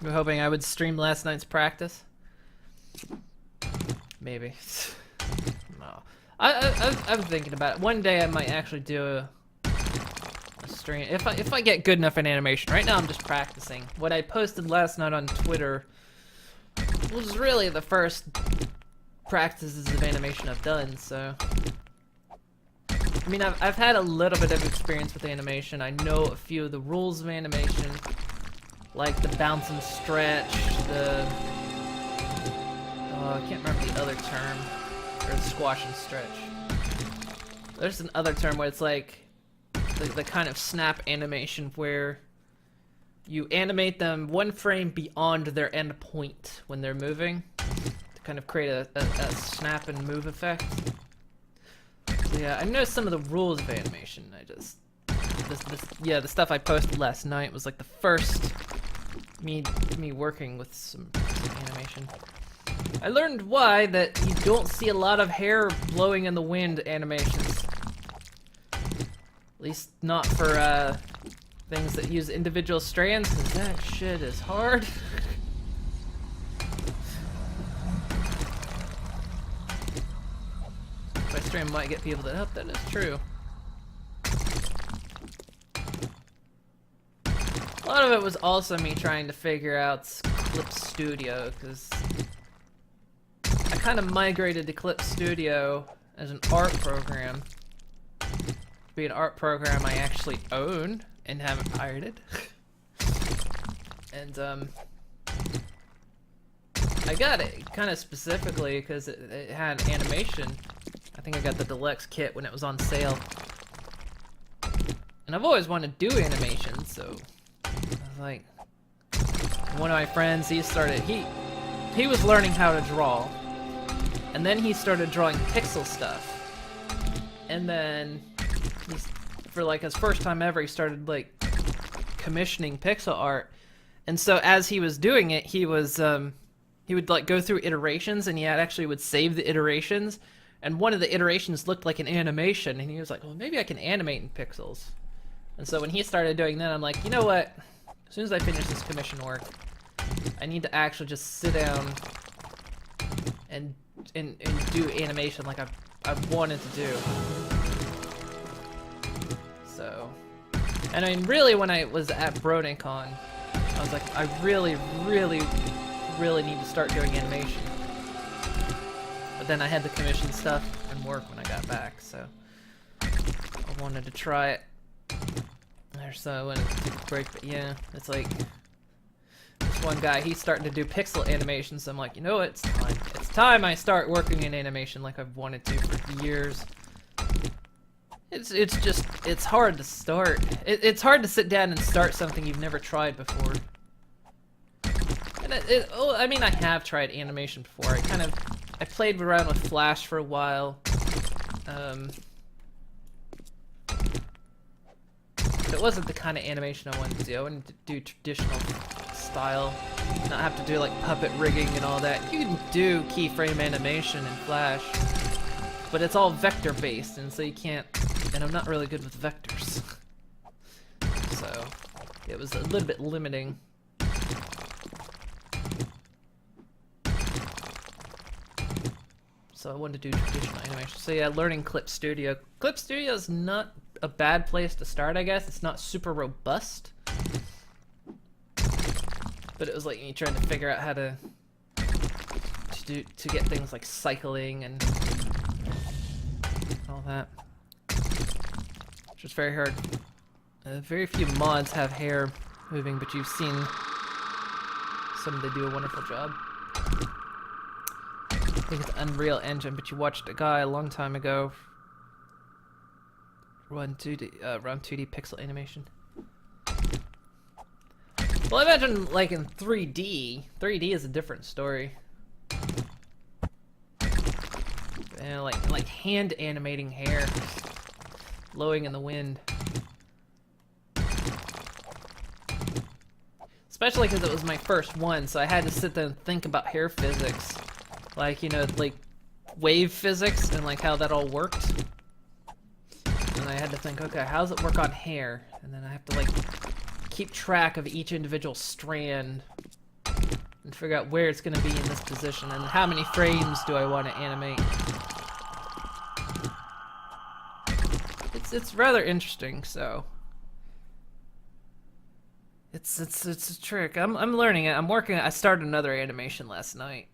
You were hoping I would stream last night's practice? Maybe. No. I'm thinking about it. One day I might actually do a stream. If I get good enough in animation. Right now I'm just practicing. What I posted last night on Twitter was really the first practices of animation I've done, so... I mean, I've had a little bit of experience with animation. I know a few of the rules of animation, like the bounce and stretch, the... Oh, I can't remember the other term. Or the squash and stretch. There's another term where it's like the kind of snap animation where you animate them one frame beyond their end point when they're moving to kind of create a snap and move effect. So yeah, I know some of the rules of animation. I just yeah, the stuff I posted last night was like the first me working with some animation. I learned why that you don't see a lot of hair blowing in the wind animations. At least not for things that use individual strands, because that shit is hard. My stream might get people that that is true. A lot of it was also me trying to figure out Clip Studio, because I kind of migrated to Clip Studio as an art program. To be an art program I actually own and haven't pirated. And I got it kind of specifically because it had animation. I think I got the deluxe kit when it was on sale. And I've always wanted to do animation, so I was like, one of my friends, he was learning how to draw. And then he started drawing pixel stuff. And then for like his first time ever, he started like commissioning pixel art. And so as he was doing it, he would like go through iterations, and he actually would save the iterations. And one of the iterations looked like an animation, and he was like, well, maybe I can animate in pixels. And so when he started doing that, I'm like, you know what? As soon as I finish this commission work, I need to actually just sit down and do animation like I've wanted to do. So, and I mean, really, when I was at BronyCon, I was like, I really need to start doing animation. But then I had the commission stuff and work when I got back, so I wanted to try it. So I went to take a break, but yeah, it's like this one guy, he's starting to do pixel animation, so I'm like, you know what, it's time. It's time I start working in animation like I've wanted to for years. It's hard to start. It's hard to sit down and start something you've never tried before. And I mean, I have tried animation before. I played around with Flash for a while. It wasn't the kind of animation I wanted to do. I wanted to do traditional style, not have to do like puppet rigging and all that. You can do keyframe animation in Flash, but it's all vector based, and so you can't, and I'm not really good with vectors. So it was a little bit limiting. So I wanted to do traditional animation. So yeah, learning Clip Studio. Clip Studio is not a bad place to start, I guess. It's not super robust. But it was like you trying to figure out how to get things like cycling and all that. Which is very hard. Very few mods have hair moving, but you've seen some that do a wonderful job. I think it's Unreal Engine, but you watched a guy a long time ago run 2D pixel animation. Well, I imagine like in 3D. 3D is a different story. You know, like hand animating hair blowing in the wind. Especially because it was my first one, so I had to sit there and think about hair physics. Like, you know, like wave physics and like how that all worked. And I had to think, okay, how does it work on hair? And then I have to like keep track of each individual strand and figure out where it's going to be in this position and how many frames do I want to animate. It's rather interesting, so it's a trick. I'm learning it. I started another animation last night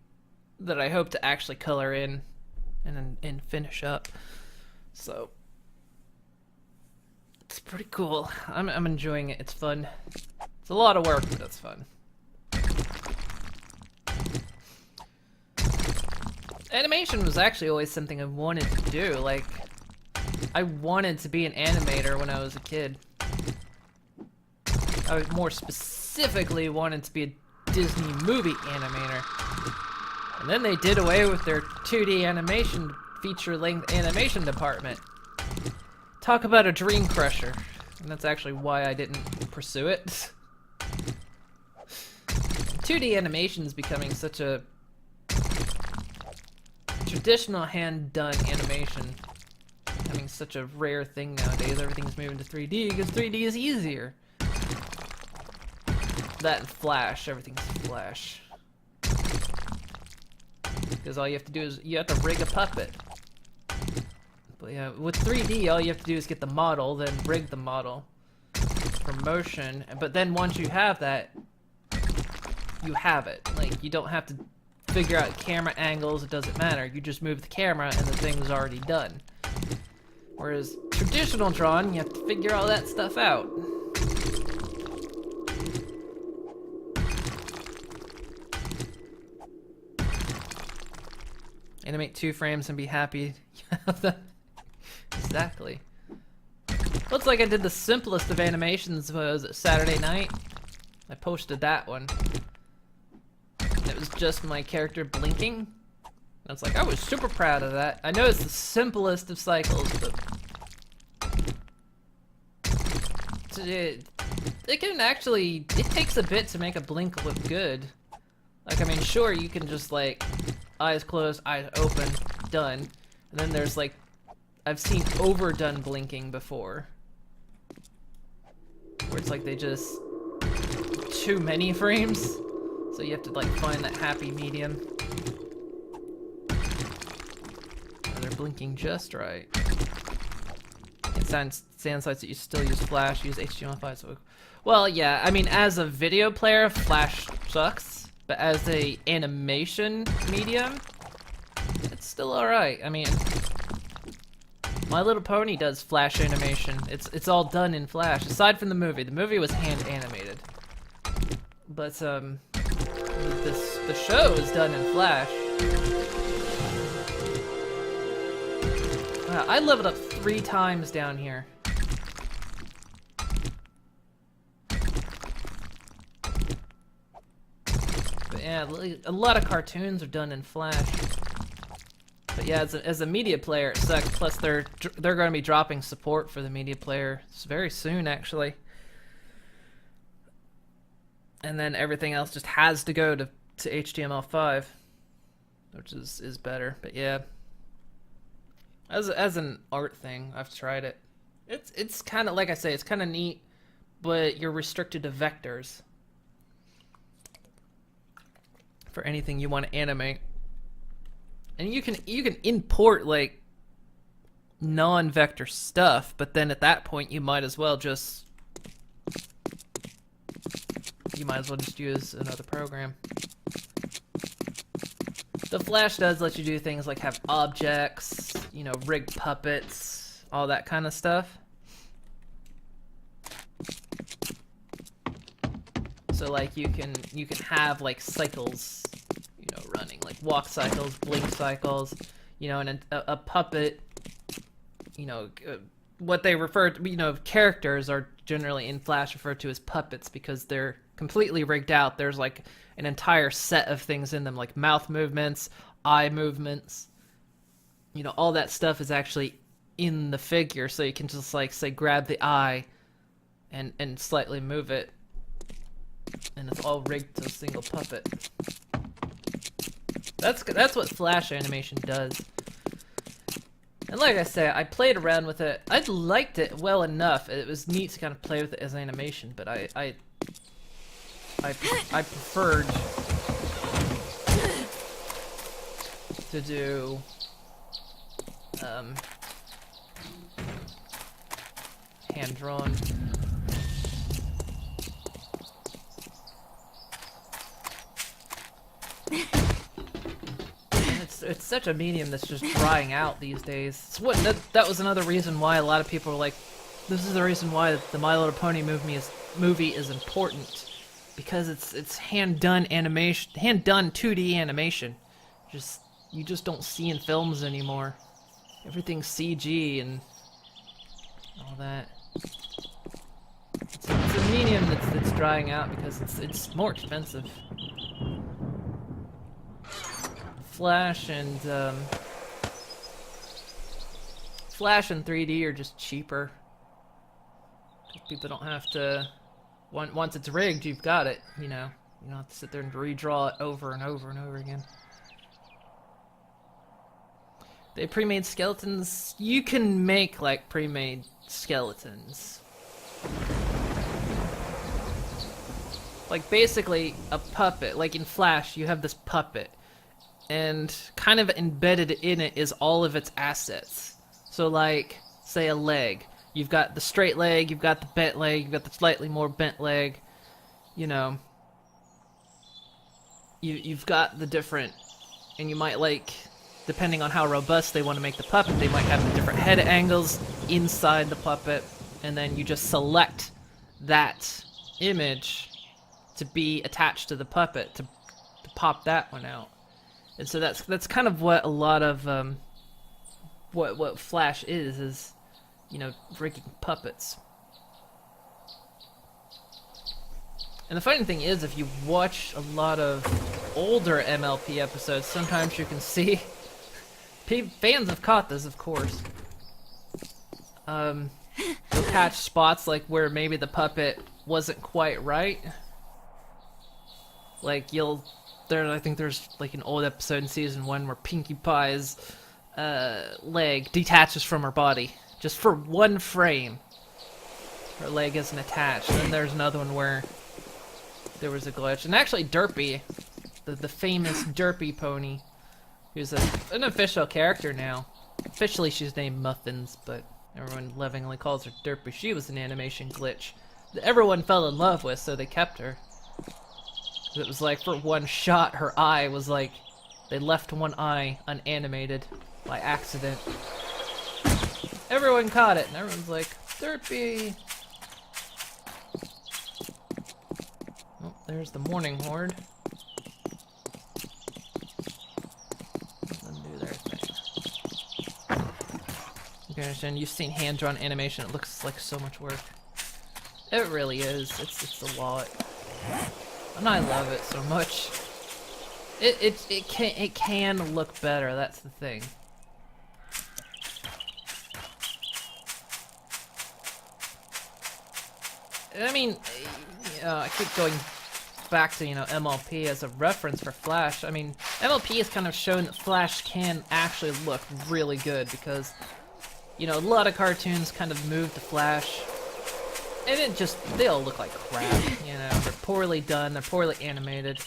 that I hope to actually color in and finish up. So it's pretty cool. I'm enjoying it. It's fun. It's a lot of work, but it's fun. Animation was actually always something I wanted to do. Like, I wanted to be an animator when I was a kid. I more specifically wanted to be a Disney movie animator. And then they did away with their 2D animation, feature-length animation department. Talk about a dream crusher. And that's actually why I didn't pursue it. 2D animation is becoming such a traditional hand-done animation. Becoming such a rare thing nowadays. Everything's moving to 3D because 3D is easier. That and Flash, everything's Flash. Because all you have to do is, you have to rig a puppet. But yeah, with 3D, all you have to do is get the model, then rig the model for motion. But then once you have that, you have it. Like, you don't have to figure out camera angles, it doesn't matter. You just move the camera and the thing's already done. Whereas traditional drawing, you have to figure all that stuff out. Animate 2 frames and be happy. Exactly. Looks like I did the simplest of animations. Was it Saturday night? I posted that one. It was just my character blinking. I was like, I was super proud of that. I know it's the simplest of cycles, but it can actually, it takes a bit to make a blink look good. Like, I mean, sure, you can just like eyes closed, eyes open, done. And then there's like, I've seen overdone blinking before, where it's like they just too many frames, so you have to like find that happy medium. Or they're blinking just right. It sounds like that you still use Flash, use HTML5. So, well, yeah. I mean, as a video player, Flash sucks, but as a animation medium, it's still all right. I mean, My Little Pony does Flash animation. It's all done in Flash, aside from the movie. The movie was hand animated, but the show is done in Flash. Wow, I leveled up 3 times down here. But yeah, a lot of cartoons are done in Flash. But yeah, as a media player, it sucks. Plus, they're going to be dropping support for the media player very soon, actually. And then everything else just has to go to HTML5, which is better. But yeah, as an art thing, I've tried it. It's kind of, like I say, it's kind of neat, but you're restricted to vectors for anything you want to animate. And you can import like non-vector stuff, but then at that point you might as well just use another program. The Flash does let you do things like have objects, you know, rig puppets, all that kind of stuff. So like you can have like cycles, you know, running, like walk cycles, blink cycles, you know, and a puppet, you know, what they refer to, you know, characters are generally in Flash referred to as puppets because they're completely rigged out. There's like an entire set of things in them, like mouth movements, eye movements, you know, all that stuff is actually in the figure, so you can just like say grab the eye and slightly move it, and it's all rigged to a single puppet. That's what Flash animation does. And like I say, I played around with it. I liked it well enough. It was neat to kind of play with it as animation, but I preferred to do hand-drawn. It's such a medium that's just drying out these days. It's what that was another reason why a lot of people are like, this is the reason why the My Little Pony movie is important, because it's hand-done animation, hand-done 2D animation. You just don't see in films anymore. Everything's CG and all that. It's a medium that's drying out because it's more expensive. Flash and 3D are just cheaper. People don't have to. Once it's rigged, you've got it. You know, you don't have to sit there and redraw it over and over and over again. They pre-made skeletons. You can make like pre-made skeletons. Like basically a puppet. Like in Flash, you have this puppet, and kind of embedded in it is all of its assets. So like, say a leg. You've got the straight leg, you've got the bent leg, you've got the slightly more bent leg. You know, you've got the different, and you might like, depending on how robust they want to make the puppet, they might have the different head angles inside the puppet, and then you just select that image to be attached to the puppet to pop that one out. And so that's kind of what a lot of what Flash is, you know, rigging puppets. And the funny thing is, if you watch a lot of older MLP episodes, sometimes you can see fans have caught this, of course. You'll catch spots like where maybe the puppet wasn't quite right. Like I think there's like an old episode in season 1 where Pinkie Pie's leg detaches from her body just for one frame. Her leg isn't attached. And then there's another one where there was a glitch. And actually Derpy, the famous Derpy pony, who's an official character now. Officially she's named Muffins, but everyone lovingly calls her Derpy. She was an animation glitch that everyone fell in love with, so they kept her. It was like, for one shot, her eye was like, they left one eye unanimated by accident. Everyone caught it, and everyone's like, Derpy! Oh, there's the Morning Horde. Let them do their thing. Okay, understand, you've seen hand-drawn animation, it looks like so much work. It really is, it's a lot. And I love it so much. It can look better, that's the thing. I mean, I keep going back to, you know, MLP as a reference for Flash. I mean, MLP has kind of shown that Flash can actually look really good because, you know, a lot of cartoons kind of move to Flash, and they all look like crap, you know, they're poorly done, they're poorly animated.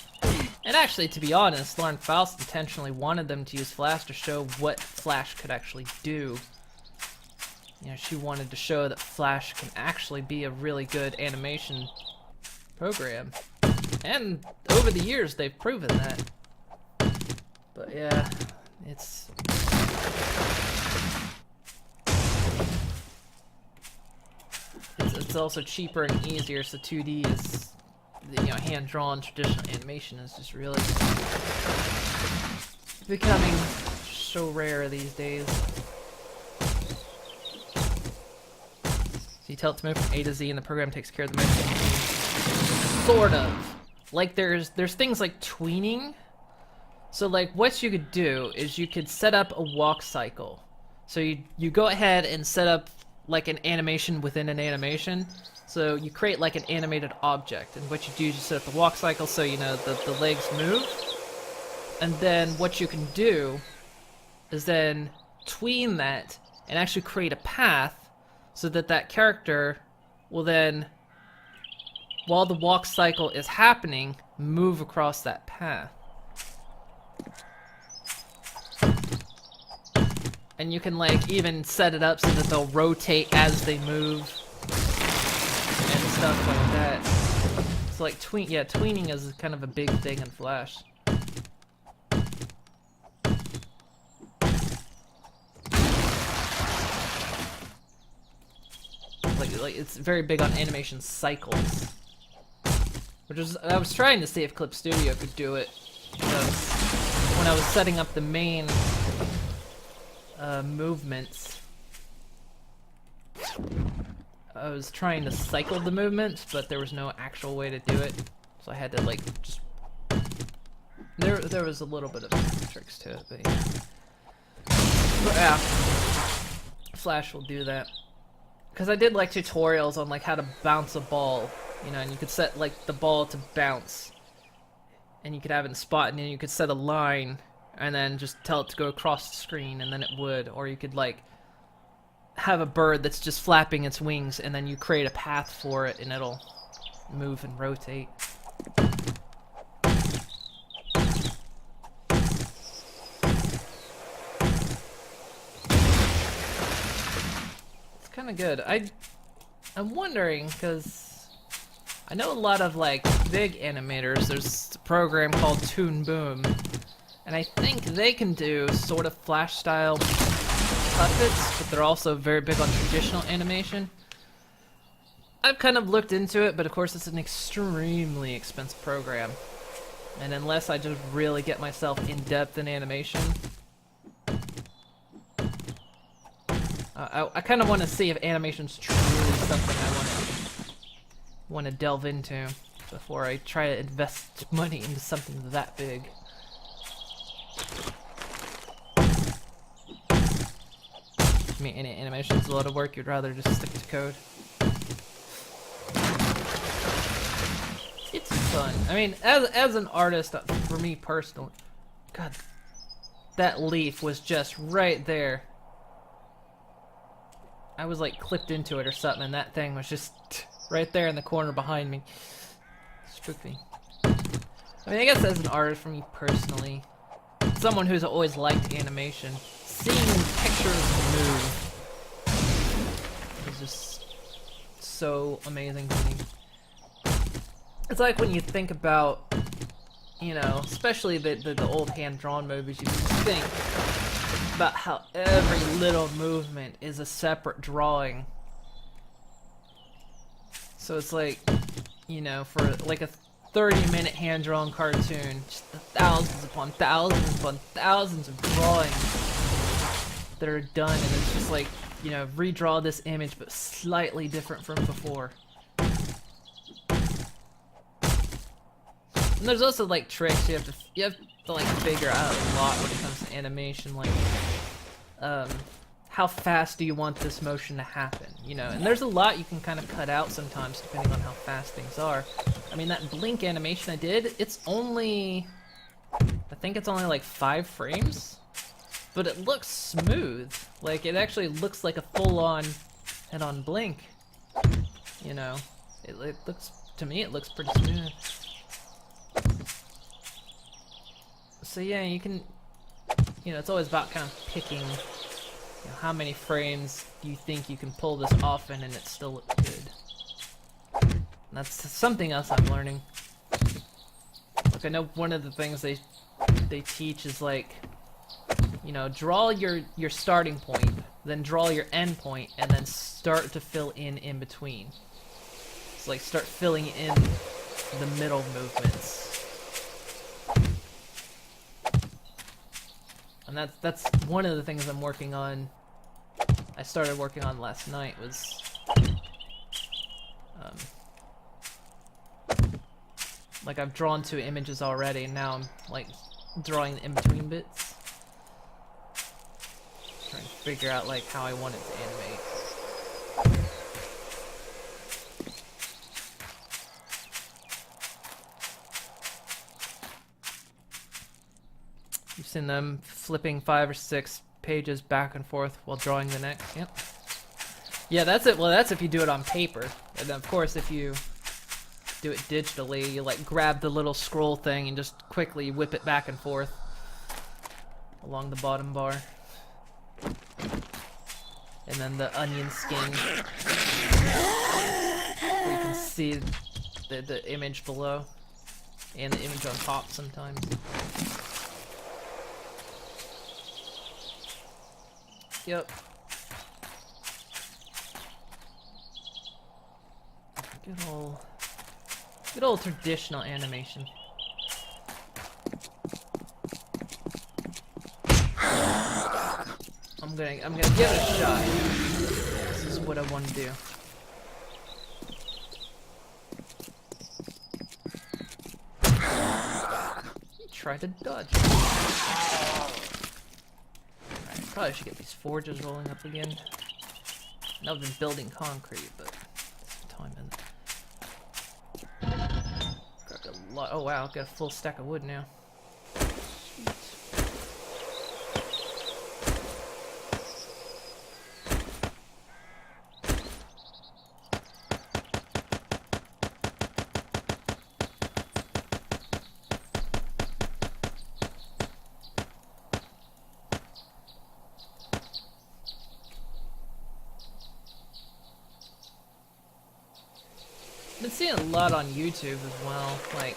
And actually, to be honest, Lauren Faust intentionally wanted them to use Flash to show what Flash could actually do. You know, she wanted to show that Flash can actually be a really good animation program. And over the years, they've proven that. But yeah, it's also cheaper and easier, so 2D is, you know, hand-drawn traditional animation is just really becoming so rare these days. So you tell it to move from A to Z, and the program takes care of the motion. Sort of. Like there's things like tweening. So like what you could do is you could set up a walk cycle. So you go ahead and set up like an animation within an animation. So you create like an animated object, and what you do is you set up the walk cycle so you know the legs move. And then what you can do is then tween that and actually create a path so that character will then, while the walk cycle is happening, move across that path. And you can like even set it up so that they'll rotate as they move and stuff like that. So like tweening is kind of a big thing in Flash. Like it's very big on animation cycles. Which is, I was trying to see if Clip Studio could do it, because when I was setting up the main movements, I was trying to cycle the movements, but there was no actual way to do it, so I had to like just. There was a little bit of tricks to it, but yeah. But yeah, Flash will do that. Because I did like tutorials on like how to bounce a ball, you know, and you could set like the ball to bounce, and you could have it in spot, and then you could set a line, and then just tell it to go across the screen, and then it would. Or you could like have a bird that's just flapping its wings, and then you create a path for it, and it'll move and rotate. Kind of good. I'm wondering, because I know a lot of like big animators. There's a program called Toon Boom, and I think they can do sort of Flash style puppets, but they're also very big on traditional animation. I've kind of looked into it, but of course it's an extremely expensive program, and unless I just really get myself in depth in animation, I kind of want to see if animation's truly something I want to delve into before I try to invest money into something that big. I mean, any animation's a lot of work. You'd rather just stick to code. It's fun. I mean, as an artist, for me personally, God, that leaf was just right there. I was like clipped into it or something, and that thing was just right there in the corner behind me. Spooked me. I mean, I guess as an artist, for me personally, someone who's always liked animation, seeing pictures move is just so amazing to me. It's like when you think about, you know, especially the old hand-drawn movies, you think about how every little movement is a separate drawing. So it's like, you know, for like a 30-minute hand-drawn cartoon, just thousands upon thousands of drawings that are done, and it's just like, you know, redraw this image but slightly different from before. And there's also like tricks you have to like figure out a lot when it comes to animation, like how fast do you want this motion to happen, you know? And there's a lot you can kind of cut out sometimes depending on how fast things are. I mean, that blink animation I did, it's only, I think it's only like 5 frames, but it looks smooth. Like, it actually looks like a full-on head-on blink, you know? It looks, to me, it looks pretty smooth. So yeah, you can, you know, it's always about kind of picking, you know, how many frames do you think you can pull this off in and it still looks good. And that's something else I'm learning. Like, I know one of the things they teach is like, you know, draw your starting point, then draw your end point, and then start to fill in between. It's like start filling in the middle movements. And that's one of the things I'm working on. I started working on last night was like, I've drawn 2 images already, and now I'm like drawing the in-between bits. Trying to figure out like how I want it to animate. You've seen them flipping 5 or 6 pages back and forth while drawing the next. Yep. Yeah, that's it. Well, that's if you do it on paper. And then, of course, if you do it digitally, you like grab the little scroll thing and just quickly whip it back and forth along the bottom bar. And then the onion skin, where you can see the image below, and the image on top sometimes. Yep. Good old traditional animation. I'm gonna give it a shot. This is what I want to do. He tried to dodge. Alright, probably should get these forges rolling up again. I know I've been building concrete, but there's time in it. Got a lot. Oh wow, got a full stack of wood now. Been seeing a lot on YouTube as well. Like,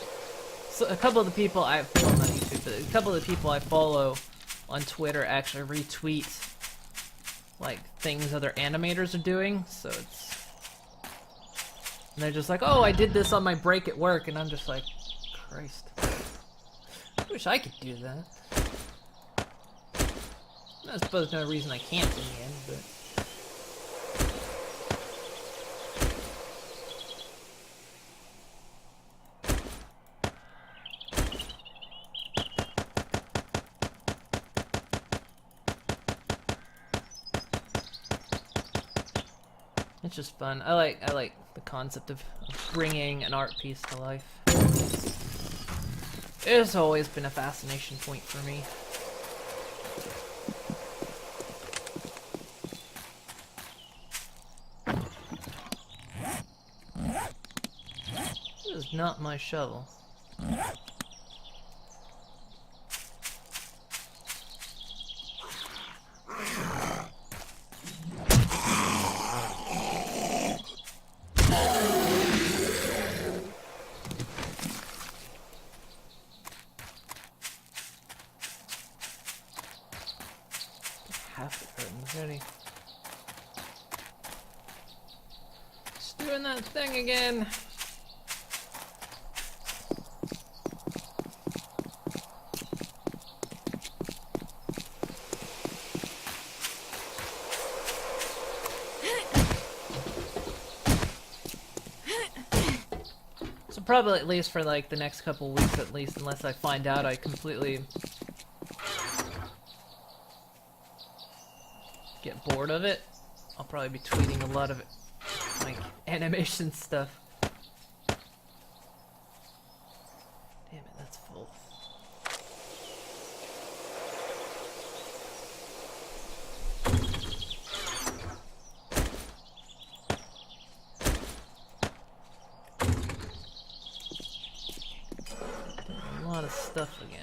so a couple of the people I follow, not YouTube, but a couple of the people I follow on Twitter actually retweet like things other animators are doing. So it's, and they're just like, "Oh, I did this on my break at work," and I'm just like, "Christ, I wish I could do that." I suppose no reason I can't in the end, but. It's just fun. I like the concept of bringing an art piece to life. It's always been a fascination point for me. This is not my shovel. Half the curtains ready. Just doing that thing again. So probably at least for like the next couple weeks at least, unless I find out I completely get bored of it, I'll probably be tweeting a lot of it, like animation stuff. Damn it, that's full. A lot of stuff again.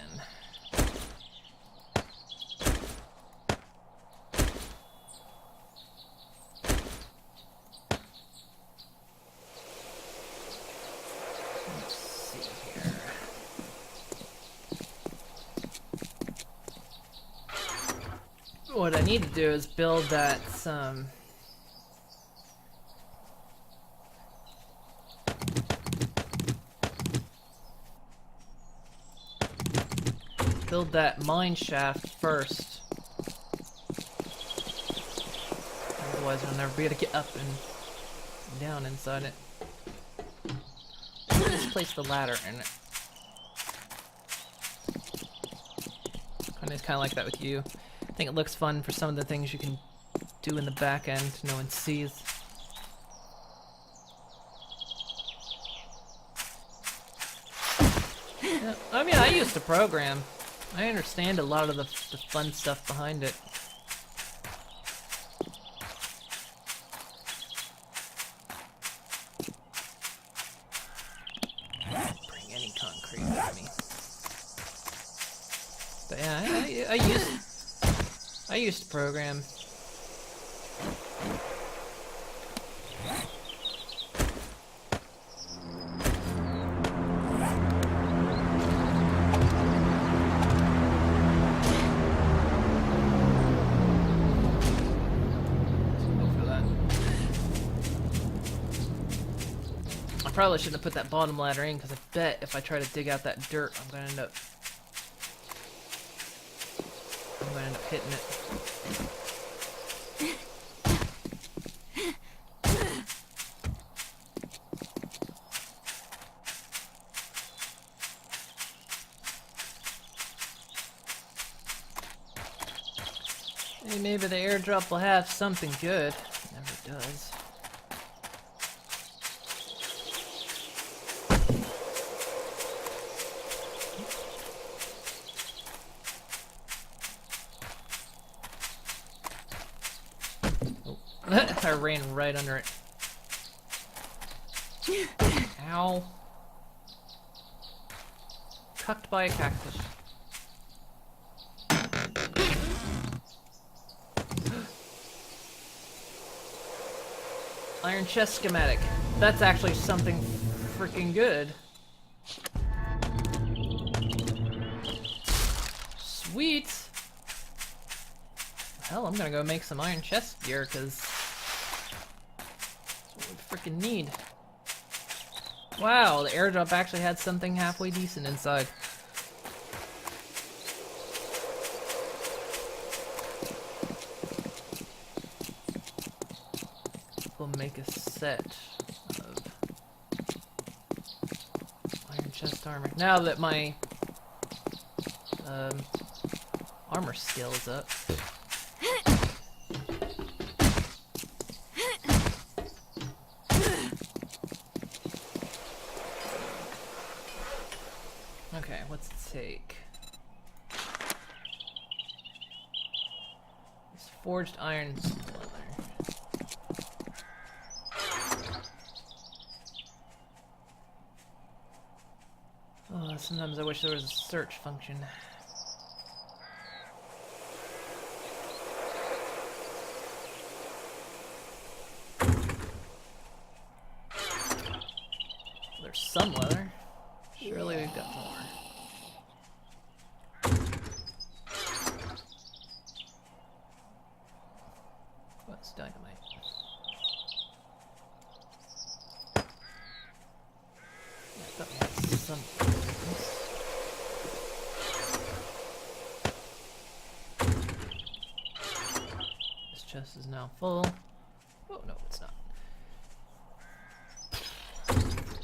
What I need to do is build that build that mine shaft first. Otherwise I'll never be able to get up and down inside it. Just place the ladder in it. It's kind of like that with you. I think it looks fun for some of the things you can do in the back end no one sees. Yeah, I mean, I used to program. I understand a lot of the fun stuff behind it. Bring any concrete with me. But yeah, I used to program. I probably shouldn't have put that bottom ladder in, because I bet if I try to dig out that dirt, I'm gonna end up hitting it. Hey, maybe the airdrop will have something good. It never does. I ran right under it. Ow. Cucked by a cactus. Iron chest schematic. That's actually something freaking good. Sweet! Hell, I'm gonna go make some iron chest gear, because that's what we freaking need. Wow, the airdrop actually had something halfway decent inside. We'll make a set of iron chest armor. Now that my armor skill is up. Okay, what's it take? It's forged iron leather. Oh, sometimes I wish there was a search function. There's some leather. Surely we've got more. What's dynamite? Yeah, I thought we had some things. This chest is now full. Oh no, it's not.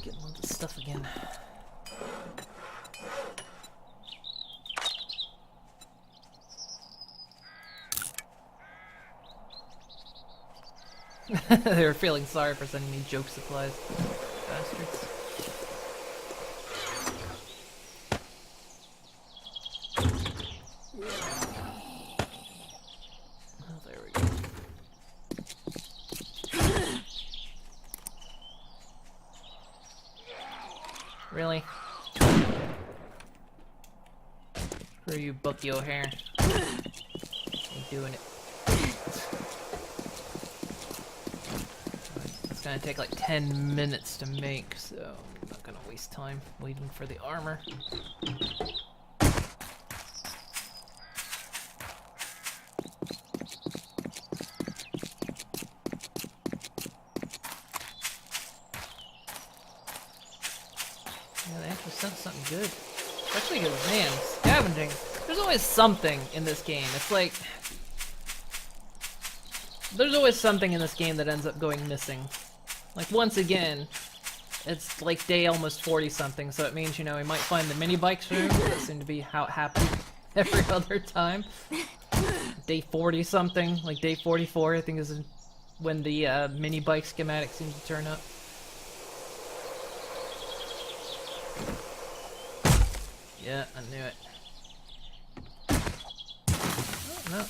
Getting loads of stuff again. They were feeling sorry for sending me joke supplies. Bastards. Oh, there we go. Really? Screw you, Bucky O'Hare. Ain't doing it. It's gonna take like 10 minutes to make, so I'm not gonna waste time waiting for the armor. Yeah, they actually sent something good. Especially because, man, scavenging. There's always something in this game. It's like there's always something in this game that ends up going missing. Like, once again, it's like day almost 40 something, so it means, you know, we might find the mini bikes room. That seemed to be how it happened every other time. Day 40 something, like day 44, I think is when the mini bike schematic seems to turn up. Yeah, I knew it. Oh, no.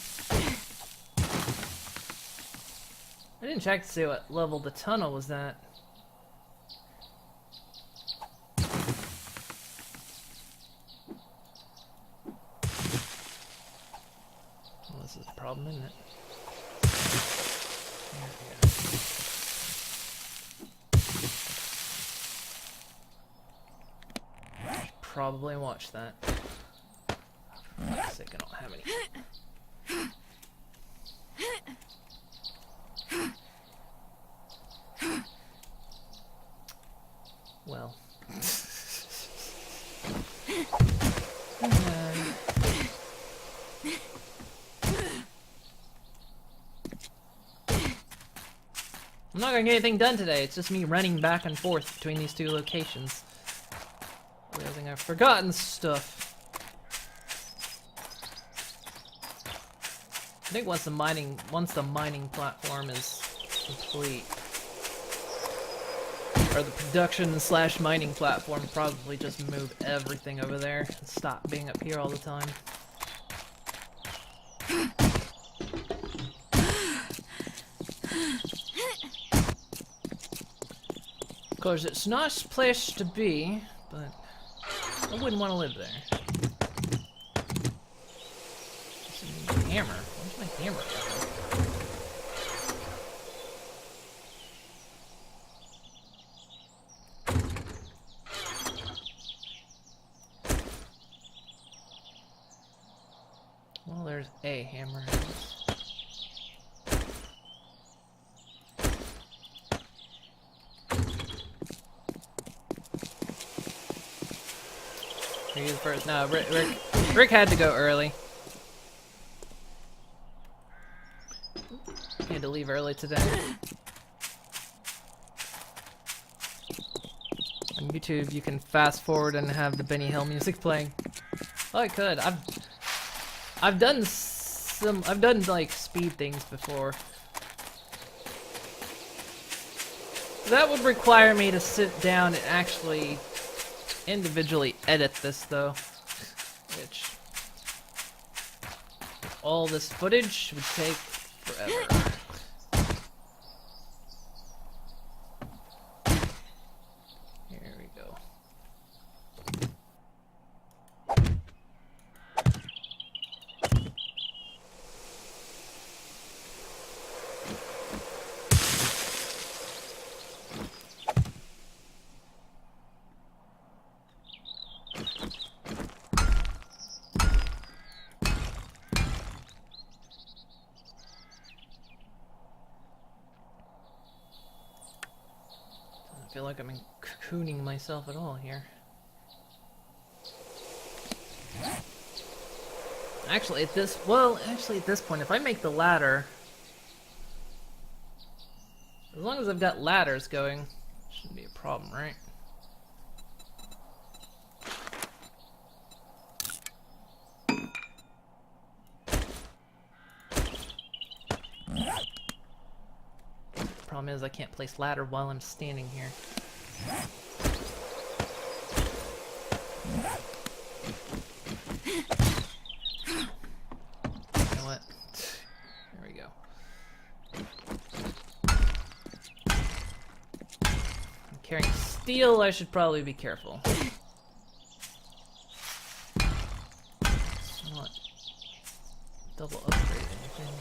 I didn't check to see what level the tunnel was at. Well, this is a problem, isn't it? probably watch that. For fuck's sake, I don't have any. Well. I'm not gonna get anything done today. It's just me running back and forth between these two locations. Realizing I've forgotten stuff. I think once the mining platform is complete, or the production / mining platform, probably just move everything over there and stop being up here all the time. Of course, it's a nice place to be, but I wouldn't want to live there. Hammer. Where's my hammer? Well, there's a hammer. He's first. No, Rick had to go early. He had to leave early today. On YouTube, you can fast forward and have the Benny Hill music playing. Oh, I could. I've done like speed things before. That would require me to sit down and actually individually edit this, though, which all this footage would take forever. Here we go. I feel like I'm cocooning myself at all here. Actually, at this point, if I make the ladder, as long as I've got ladders going, shouldn't be a problem, right? Problem is I can't place ladder while I'm standing here. You know what? There we go. I'm carrying steel, I should probably be careful. It's not double upgrade anything.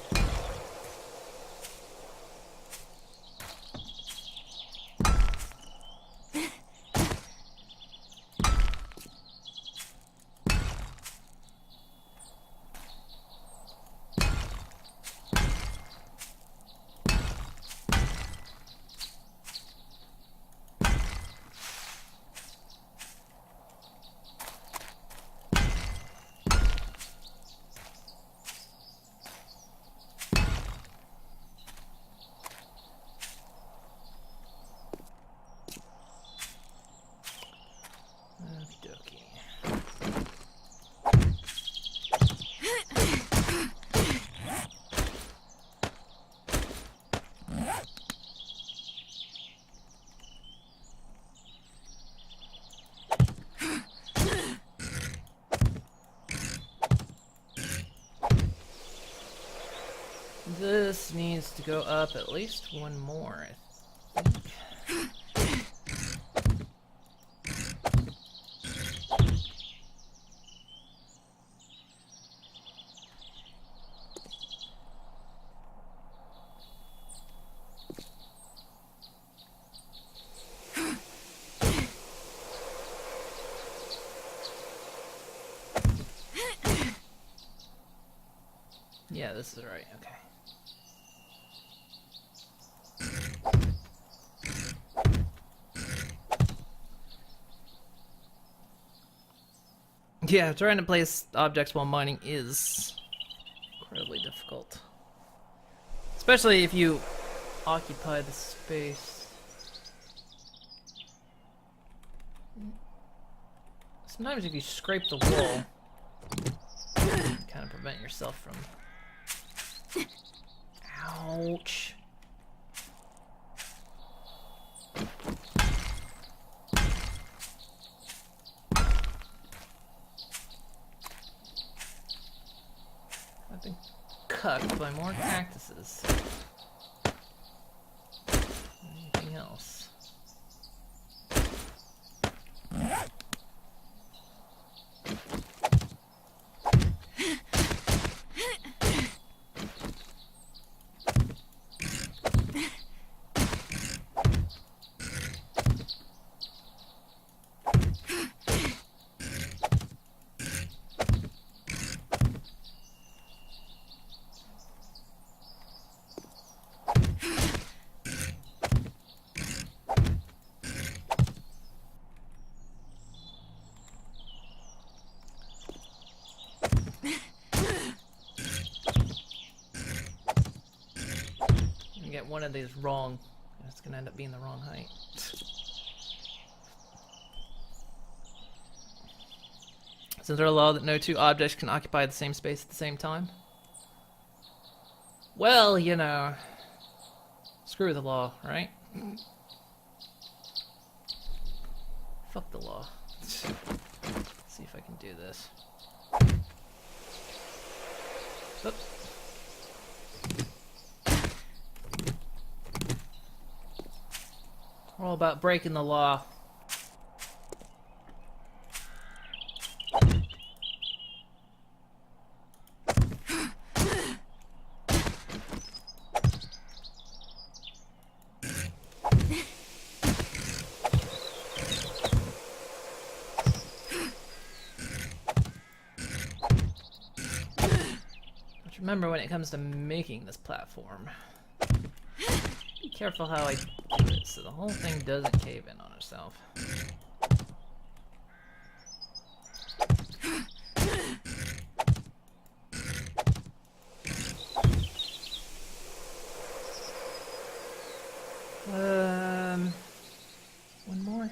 This needs to go up at least one more, I think. Yeah, this is right. Okay. Yeah, trying to place objects while mining is incredibly difficult. Especially if you occupy the space. Sometimes if you scrape the wall, you kind of prevent yourself from... Ouch. I've been cucked by more cactuses than anything else. Get one of these wrong, it's gonna end up being the wrong height. Isn't there a law that no two objects can occupy the same space at the same time? Well, you know, screw the law, right? Fuck the law. Let's see if I can do this. Oop. We're all about breaking the law. But remember, when it comes to making this platform, be careful how I do it so the whole thing doesn't cave in on itself. One more.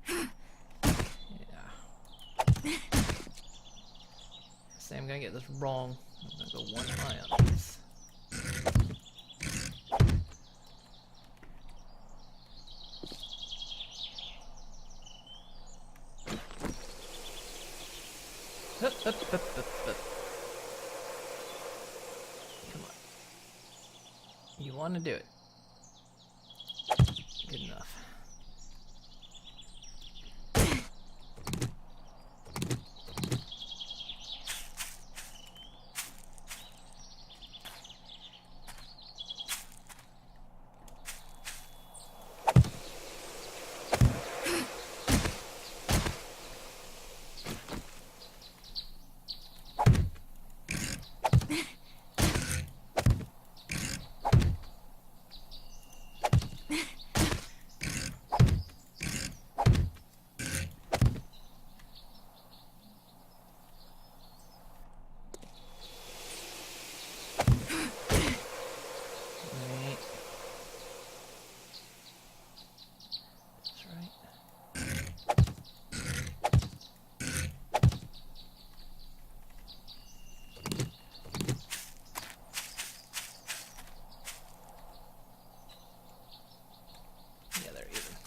Yeah. Say I'm gonna get this wrong. I'm gonna go one high on this. Up. Come on. You want to do it. Good enough.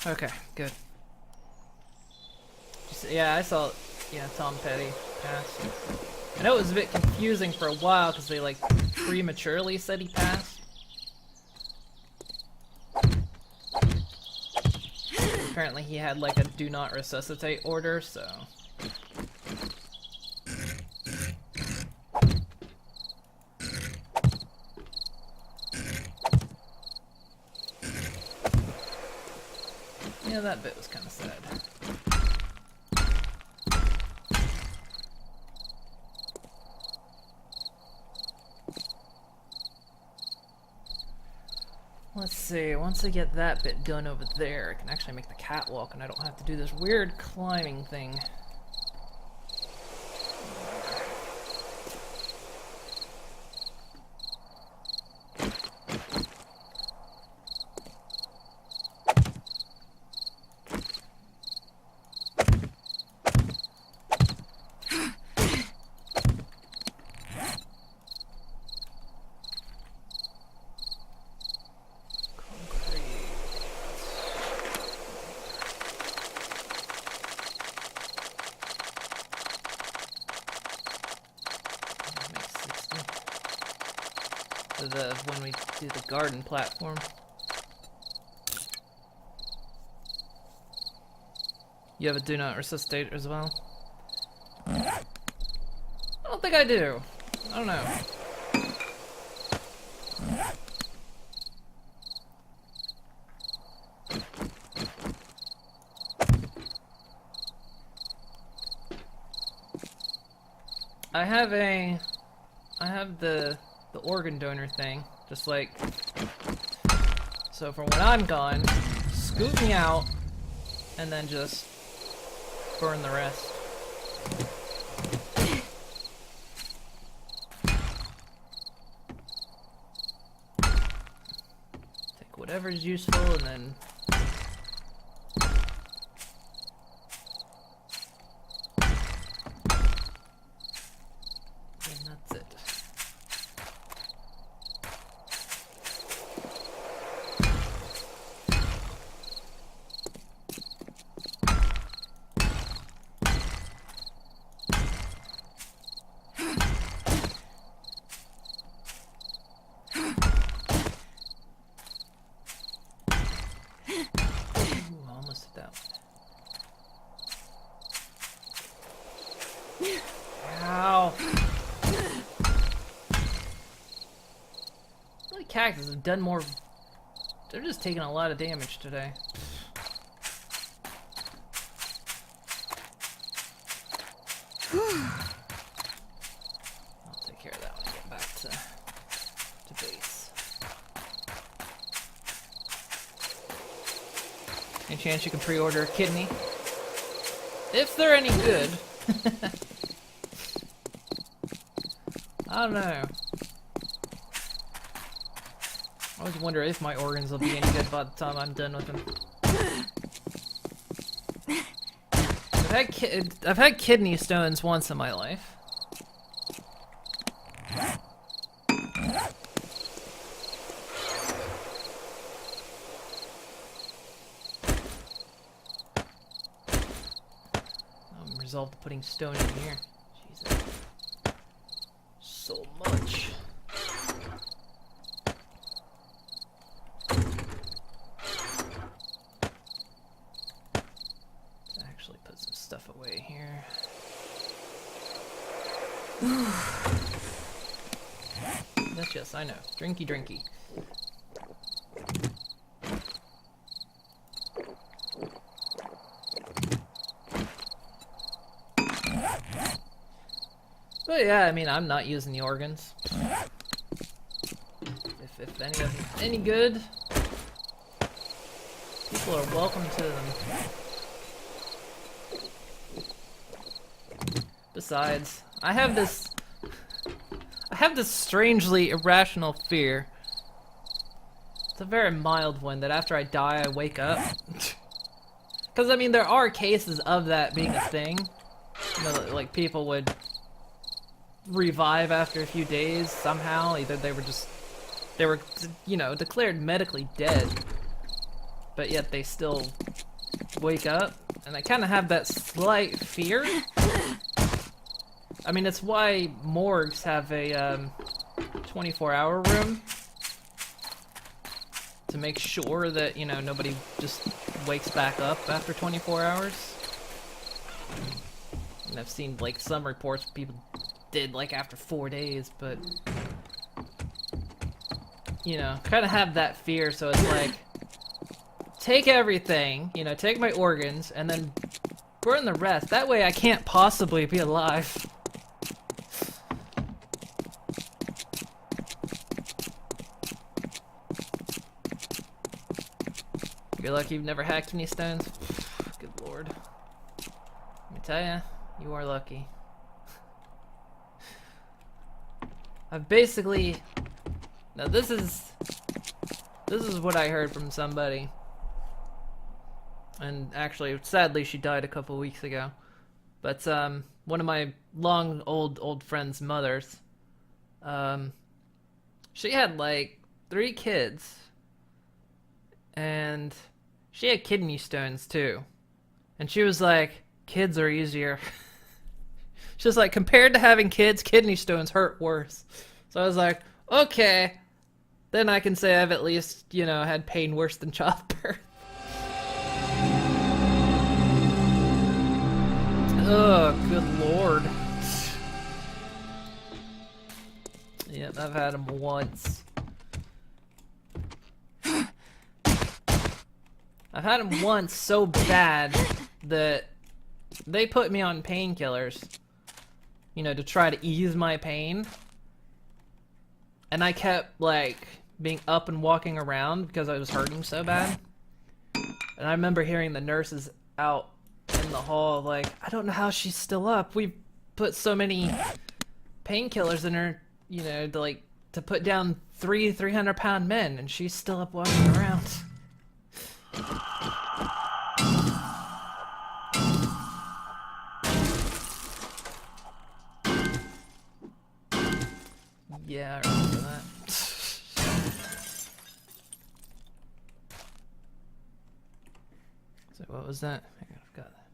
Okay, good. Yeah, I saw, Tom Petty passed. I know it was a bit confusing for a while because they, like, prematurely said he passed. Apparently he had, like, a do not resuscitate order, so... Yeah, that bit was kind of sad. Let's see, once I get that bit done over there, I can actually make the catwalk and I don't have to do this weird climbing thing. When we do the garden platform. You have a do not resuscitate as well? I don't think I do. I don't know. I have the organ donor thing, just like, so for when I'm gone, scoop me out, and then just burn the rest. Take whatever's useful, and then that's it. Ow! The cactus have done more. They're just taking a lot of damage today. I'll take care of that when I get back to base. Any chance you can pre-order a kidney? If they're any good. I don't know. I always wonder if my organs will be any good by the time I'm done with them. I've had kidney stones once in my life. I'm resolved to putting stone in here. Jesus. So much. Actually put some stuff away here. Yes, I know. Drinky, drinky. But yeah, I mean, I'm not using the organs. If any of them any good, people are welcome to them. Besides, I have this strangely irrational fear. It's a very mild one that after I die, I wake up. Because I mean, there are cases of that being a thing. You know, like people would revive after a few days somehow. Either they were, you know, declared medically dead, but yet they still wake up. And I kind of have that slight fear. I mean, it's why morgues have a 24-hour room to make sure that, you know, nobody just wakes back up after 24 hours. And I've seen, like, some reports people did, like, after 4 days, but, you know, kind of have that fear, so it's like, take everything, you know, take my organs, and then burn the rest. That way I can't possibly be alive. You're lucky you've never had kidney stones. Good lord. Let me tell ya, you are lucky. I've basically... Now this is what I heard from somebody. And actually, sadly, she died a couple weeks ago. But one of my long old friend's mothers, she had like 3 kids, and she had kidney stones too. And she was like, kids are easier. She's like, compared to having kids, kidney stones hurt worse. So I was like, okay, then I can say I've at least, you know, had pain worse than childbirth. Oh, good lord. Yep, I've had them once. I've had them once so bad that they put me on painkillers, you know, to try to ease my pain. And I kept, like, being up and walking around because I was hurting so bad. And I remember hearing the nurses out in the hall, like, I don't know how she's still up. We put so many painkillers in her, you know, to put down 300-pound men, and she's still up walking around. Yeah, I remember that. So what was that? I've got that.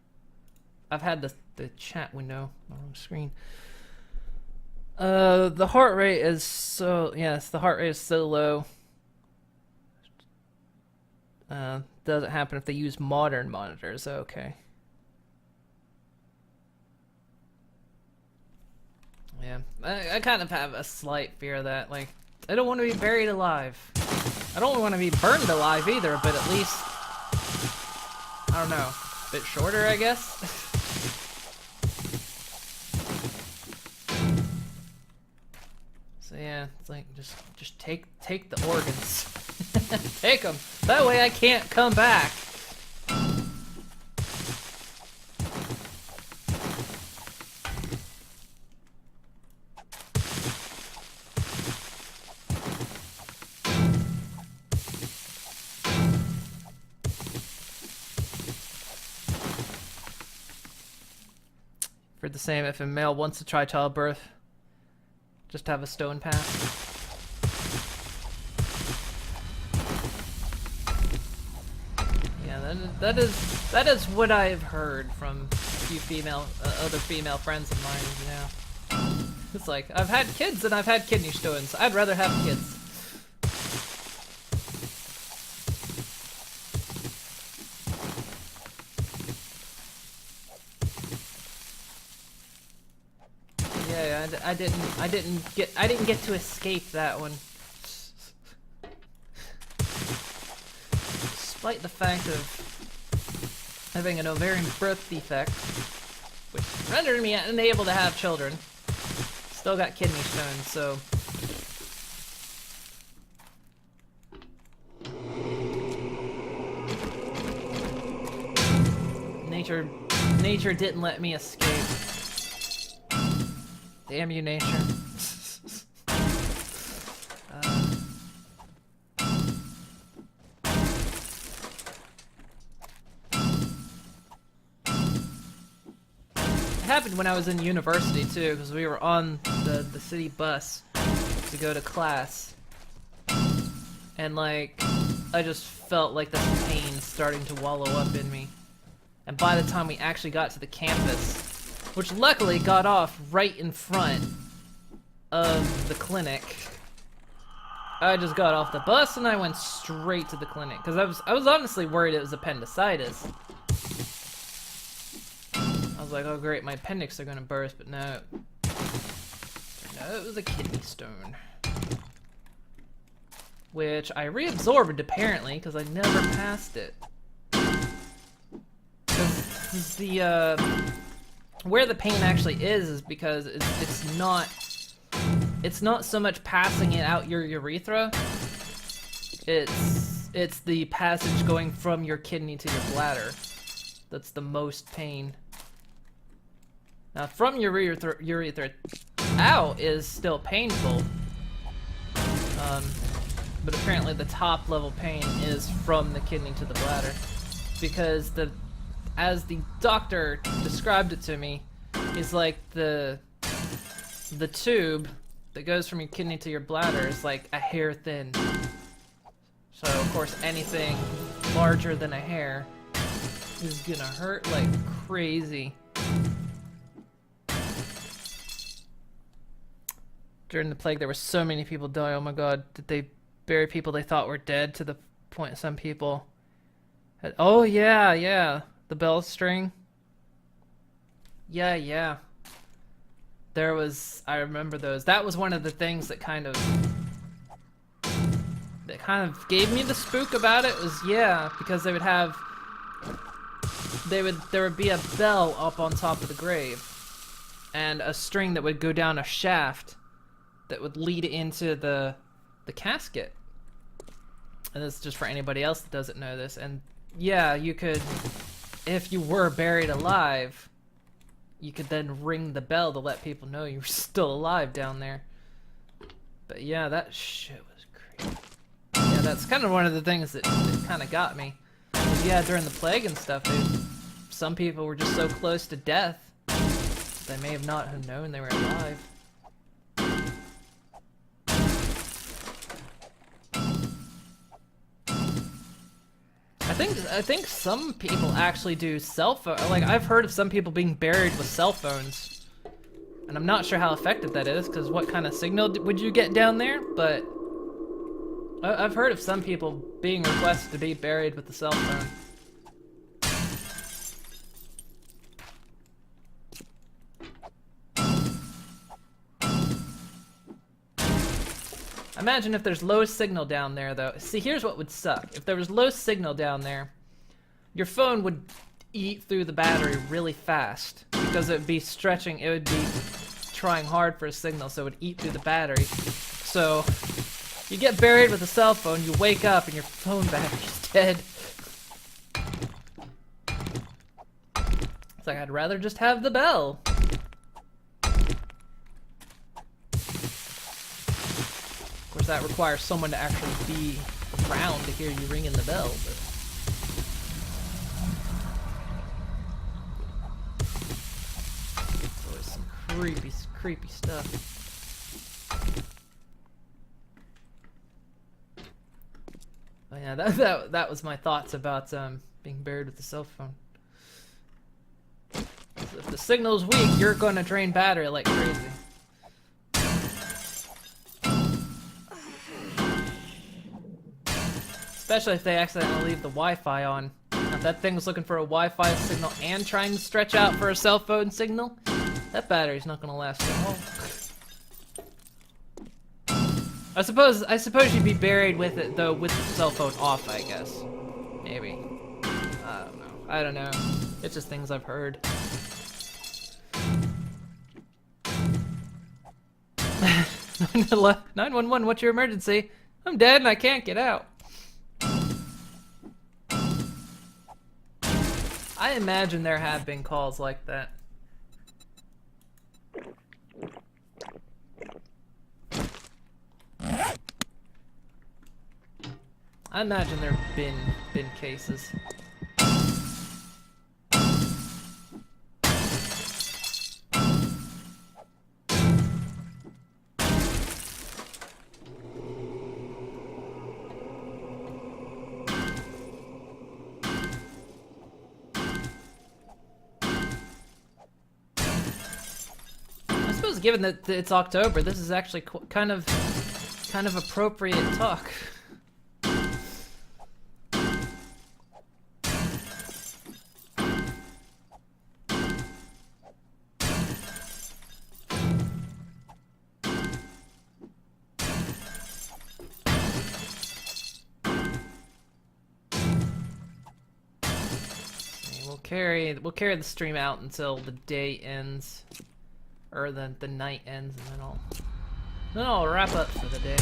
I've had the chat window on the wrong screen. The heart rate is so, yes, the heart rate is so low. Doesn't happen if they use modern monitors. Okay. Yeah, I kind of have a slight fear of that. Like, I don't want to be buried alive. I don't want to be burned alive either, but at least, I don't know, a bit shorter, I guess. So yeah, it's like just take the organs, take them. That way I can't come back. For the same, if a male wants to try childbirth, just have a stone pass. Yeah, that is what I've heard from a few other female friends of mine. You know, it's like, I've had kids and I've had kidney stones. I'd rather have kids. Yeah, I didn't get to escape that one. Despite the fact of having an ovarian birth defect, which rendered me unable to have children, still got kidney stones, so nature didn't let me escape. Damn you, nature. It happened when I was in university too, because we were on the city bus to go to class, and like I just felt like this pain starting to wallow up in me. And by the time we actually got to the campus, which luckily got off right in front of the clinic, I just got off the bus and I went straight to the clinic because I was honestly worried it was appendicitis. I was like, oh great, my appendix are gonna burst, but no, it was a kidney stone, which I reabsorbed apparently because I never passed it. Because the where the pain actually is because it's not so much passing it out your urethra. It's it's the passage going from your kidney to your bladder that's the most pain. Now, from your urethra out is still painful, but apparently the top level pain is from the kidney to the bladder, because as the doctor described it to me, is like the tube that goes from your kidney to your bladder is like a hair thin. So of course anything larger than a hair is gonna hurt like crazy. During the plague there were so many people die. Oh my god, did they bury people they thought were dead to the point some people had, oh yeah, the bell string. Yeah. There was, I remember those. That was one of the things that kind of gave me the spook about it, was, yeah, because they would have, there would be a bell up on top of the grave, and a string that would go down a shaft that would lead into the casket. And this is just for anybody else that doesn't know this. And yeah, you could, if you were buried alive, you could then ring the bell to let people know you were still alive down there. But yeah, that shit was crazy. Yeah, that's kind of one of the things that kind of got me. But yeah, during the plague and stuff, some people were just so close to death, they may have not have known they were alive. I think some people actually do cell phone. Like, I've heard of some people being buried with cell phones, and I'm not sure how effective that is, because what kind of signal would you get down there? But I've heard of some people being requested to be buried with the cell phone. Imagine if there's low signal down there, though. See, here's what would suck. If there was low signal down there, your phone would eat through the battery really fast, because it would be stretching, it would be trying hard for a signal, so it would eat through the battery. So, you get buried with a cell phone, you wake up, and your phone battery's dead. It's like, I'd rather just have the bell. Of course, that requires someone to actually be around to hear you ringing the bell, but... It's always some creepy stuff. Oh yeah, that was my thoughts about being buried with the cell phone. So if the signal's weak, you're gonna drain battery like crazy. Especially if they accidentally leave the Wi-Fi on. If that thing was looking for a Wi-Fi signal and trying to stretch out for a cell phone signal, that battery's not gonna last long. I suppose you'd be buried with it though, with the cell phone off, I guess. Maybe. I don't know. It's just things I've heard. 911, what's your emergency? I'm dead and I can't get out. I imagine there have been calls like that. I imagine there have been cases. Given that it's October, this is actually kind of appropriate talk. We'll carry the stream out until the day ends. Or the night ends, and then I'll wrap up for the day.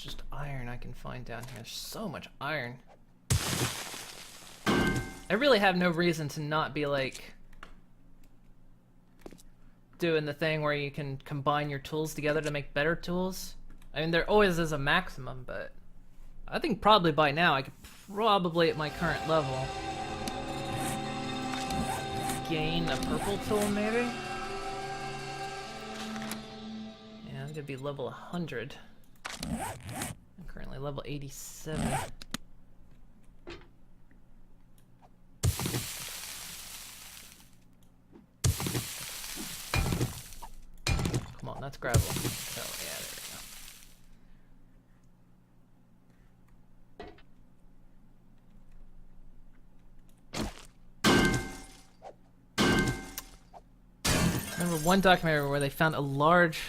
much just iron I can find down here. There's so much iron. I really have no reason to not be like doing the thing where you can combine your tools together to make better tools. I mean, there always is a maximum, but I think probably by now I could probably at my current level gain a purple tool maybe? Yeah, I'm gonna be level 100. I'm currently level 87. Come on, that's gravel. Oh, yeah, there we go. Remember one documentary where they found a large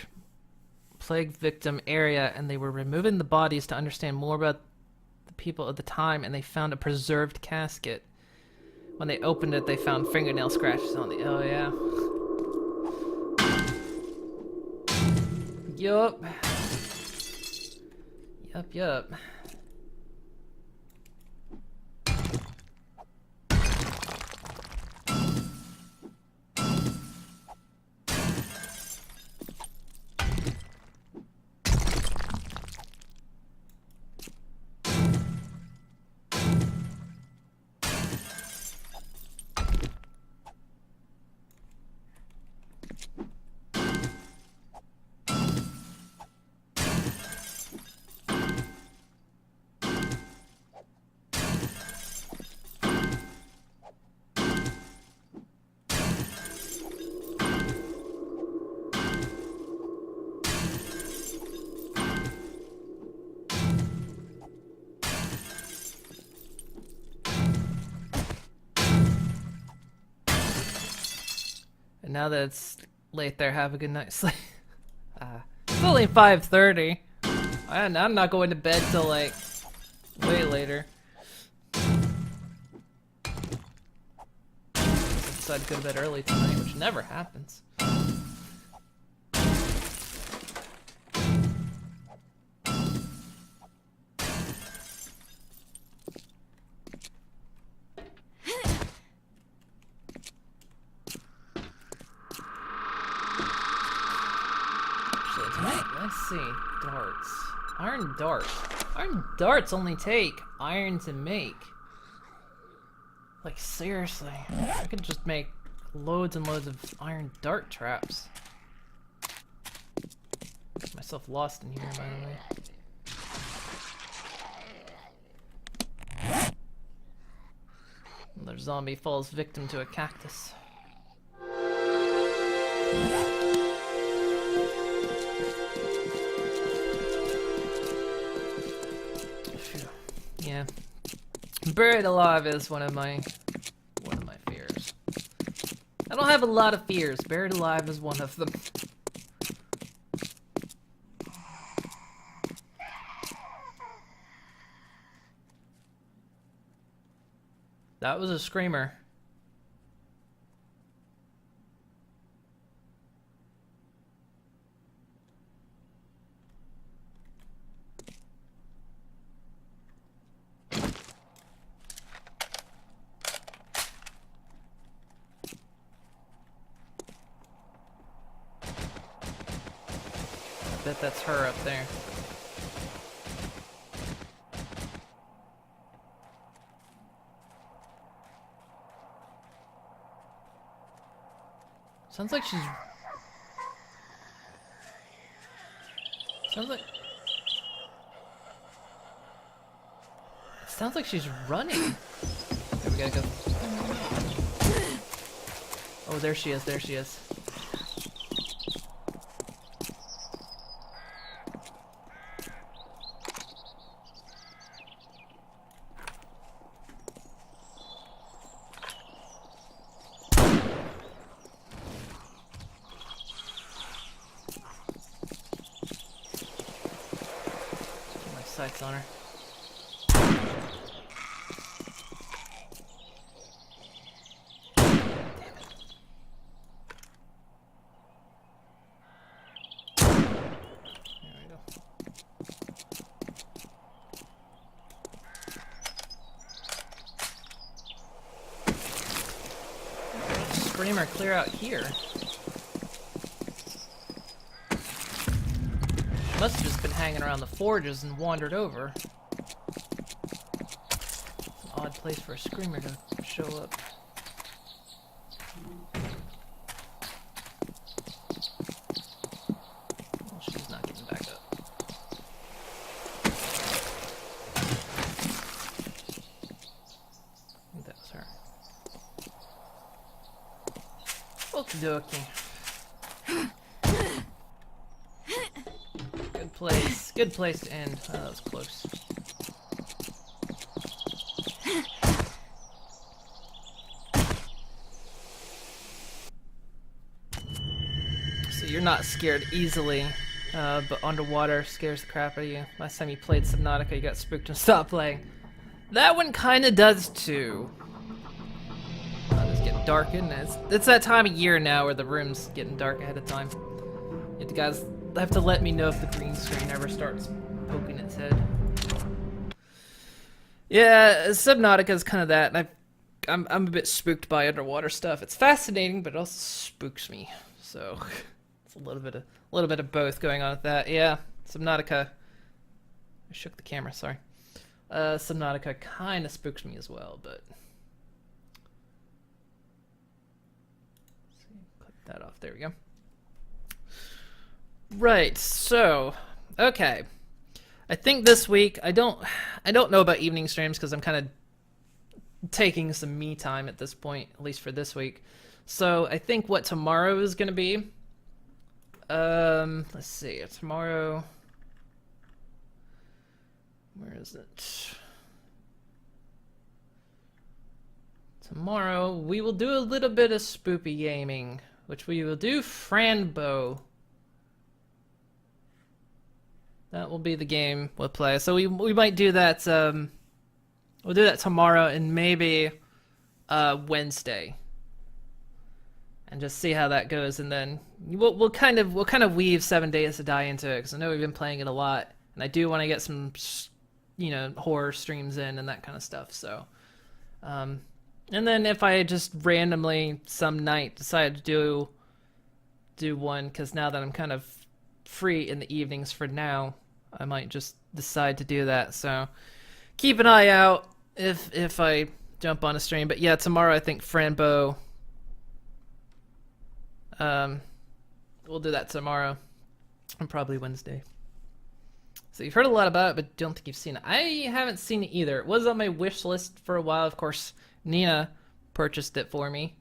plague victim area and they were removing the bodies to understand more about the people at the time, and they found a preserved casket. When they opened it, they found fingernail scratches on the... Oh, yeah. Yup. Yup. And now that it's late there, have a good night's sleep. It's only 5:30. And I'm not going to bed till like way later. I decided to go to bed early tonight, which never happens. Let's see. Darts. Iron darts. Iron darts only take iron to make. Like, seriously. I could just make loads and loads of iron dart traps. Get myself lost in here, by the way. Another zombie falls victim to a cactus. Yeah, buried alive is one of my fears. I don't have a lot of fears. Buried alive is one of them. That was a screamer. I bet that's her up there. Sounds like she's... Sounds like she's running. Okay, we gotta go. Oh, there she is, there she is. Sights on her. Damn it. There we go. streamer clear out here? Must have just been hanging around the forges and wandered over. It's an odd place for a screamer to show up. Well, she's not getting back up. I think that was her. Okie dokie. Good place to end. Oh, that was close. So you're not scared easily, but underwater scares the crap out of you. Last time you played Subnautica, you got spooked and stopped playing. That one kinda does too. It's getting dark, isn't it? It's that time of year now where the room's getting dark ahead of time. You guys have to let me know if the green screen ever starts poking its head. Yeah, Subnautica is kind of that, and I'm a bit spooked by underwater stuff. It's fascinating, but it also spooks me. So it's a little bit of both going on with that. Yeah, Subnautica. I shook the camera. Sorry. Subnautica kind of spooks me as well, but let's see, click that off. There we go. Right, so, okay. I think this week, I don't know about evening streams because I'm kind of taking some me time at this point, at least for this week. So I think what tomorrow is going to be, let's see, tomorrow, where is it? Tomorrow, we will do a little bit of spoopy gaming, which we will do Franbo. That will be the game we'll play. So we might do that. We'll do that tomorrow and maybe Wednesday, and just see how that goes. And then we'll kind of weave 7 Days to Die into it because I know we've been playing it a lot, and I do want to get some, you know, horror streams in and that kind of stuff. So, and then if I just randomly some night decide to do one, because now that I'm kind of free in the evenings for now, I might just decide to do that. So keep an eye out if I jump on a stream. But yeah, tomorrow I think Franbo. We'll do that tomorrow and probably Wednesday. So you've heard a lot about it, but don't think you've seen it. I haven't seen it either. It was on my wish list for a while. Of course, Nina purchased it for me.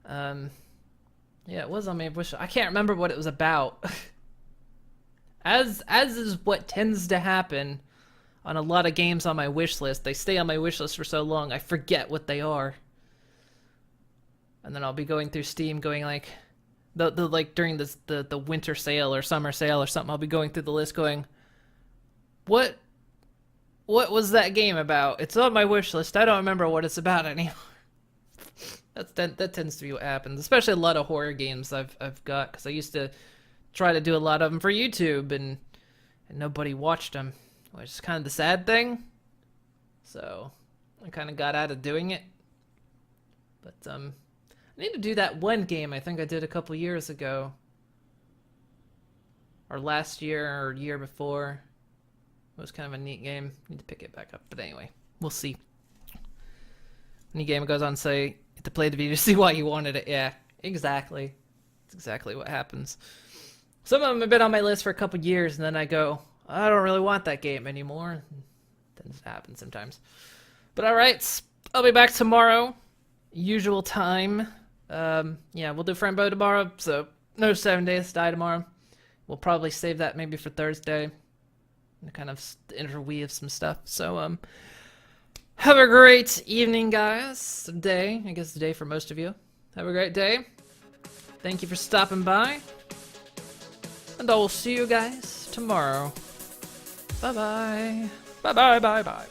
Yeah, it was on my wish list. I can't remember what it was about. As is what tends to happen on a lot of games on my wish list. They stay on my wish list for so long, I forget what they are. And then I'll be going through Steam, going like, like during the winter sale or summer sale or something. I'll be going through the list, going, what was that game about? It's on my wish list. I don't remember what it's about anymore. That tends to be what happens, especially a lot of horror games I've got, because I used to try to do a lot of them for YouTube, and nobody watched them, which is kind of the sad thing. So I kind of got out of doing it. But I need to do that one game I think I did a couple years ago, or last year or year before. It was kind of a neat game. Need to pick it back up, but anyway, we'll see. Any game goes on, say, you have to play the video to see why you wanted it. Yeah, exactly. That's exactly what happens. Some of them have been on my list for a couple years, and then I go, I don't really want that game anymore. It tends to happen sometimes. But alright, I'll be back tomorrow. Usual time. Yeah, we'll do Franbo tomorrow, so no 7 Days to Die tomorrow. We'll probably save that maybe for Thursday. And kind of interweave some stuff. So, have a great evening, guys. Day. I guess the day for most of you. Have a great day. Thank you for stopping by. And I will see you guys tomorrow. Bye-bye. Bye-bye, bye-bye.